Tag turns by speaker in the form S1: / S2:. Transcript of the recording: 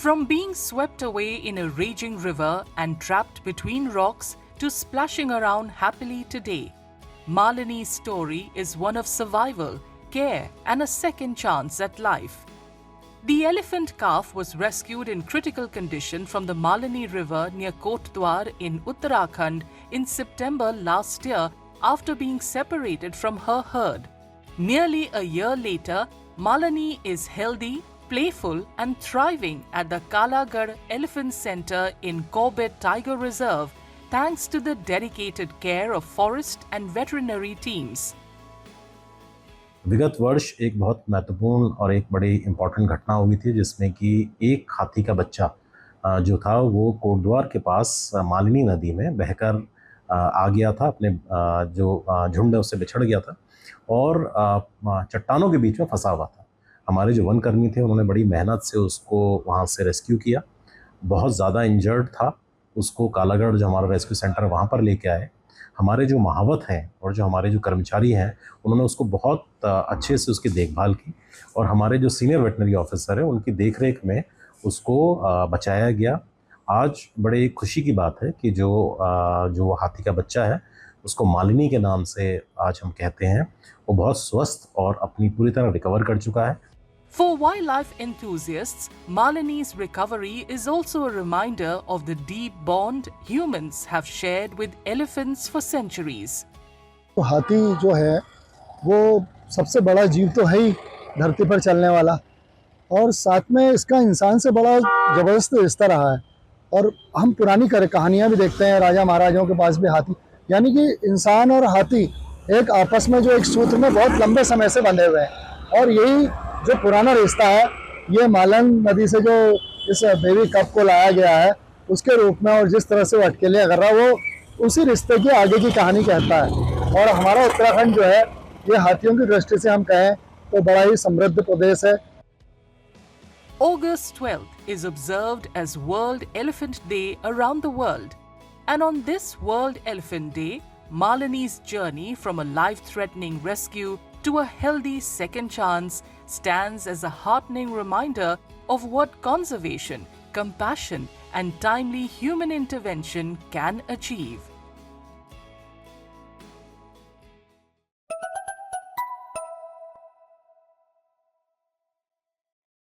S1: From being swept away in a raging river and trapped between rocks to splashing around happily today, Malini's story is one of survival, care, and a second chance at life. The elephant calf was rescued in critical condition from the Malini River near Kotdwar in Uttarakhand in September last year after being separated from her herd. Nearly a year later, Malini is healthy, playful, and thriving at the Kalagarh Elephant Center in Corbett Tiger Reserve thanks to the dedicated care of forest and veterinary teams.
S2: विगत वर्ष एक बहुत महत्वपूर्ण और एक बड़ी important घटना हुई थी जिसमें कि एक हाथी का बच्चा जो था वो कोटद्वार के पास मालिनी नदी में बहकर आ गया था, अपने जो झुंड है उससे बिछड़ गया था और चट्टानों के बीच में फंसा हुआ था। हमारे जो वनकर्मी थे उन्होंने बड़ी मेहनत से उसको वहाँ से रेस्क्यू किया। बहुत ज़्यादा इंजर्ड था, उसको कालागढ़ जो हमारा रेस्क्यू सेंटर वहाँ पर लेके आए। हमारे जो महावत हैं और जो हमारे जो कर्मचारी हैं उन्होंने उसको बहुत अच्छे से उसकी देखभाल की और हमारे जो सीनियर वेटनरी ऑफिसर हैं उनकी देखरेख में उसको बचाया गया। आज बड़े खुशी की बात है कि जो हाथी का बच्चा है उसको मालिनी के नाम से आज हम कहते हैं, वो बहुत स्वस्थ और अपनी पूरी तरह रिकवर कर चुका है।
S1: For wildlife enthusiasts, Malini's recovery is also a reminder of the deep bond humans have shared with elephants for centuries.
S3: तो हाथी जो है वो सबसे बड़ा जीव तो है ही धरती पर चलने वाला, और साथ में इसका इंसान से बड़ा ज़बरदस्त रिश्ता रहा है। और हम पुरानी कहानियाँ भी देखते हैं, राजा महाराजाओं के पास भी हाथी, यानी कि इंसान और हाथी एक आपस में जो एक सूत्र में बहुत लंबे समय से बंधे हुए हैं। और यही जो पुराना रिश्ता है, ये मालन नदी से जो इस बेबी कप को लाया गया है उसके रूप में, और जिस तरह से वो अटकेलियाँ कर रहा है वो उसी रिश्ते की आगे की कहानी कहता है। और हमारा उत्तराखंड जो है ये हाथियों की दृष्टि से हम कहें तो बड़ा ही समृद्ध प्रदेश है।
S1: August 12th is observed as World Elephant Day around the world. And on this World Elephant Day, Malini's journey from a life-threatening rescue to a healthy second chance stands as a heartening reminder of what conservation, compassion, and timely human intervention can achieve.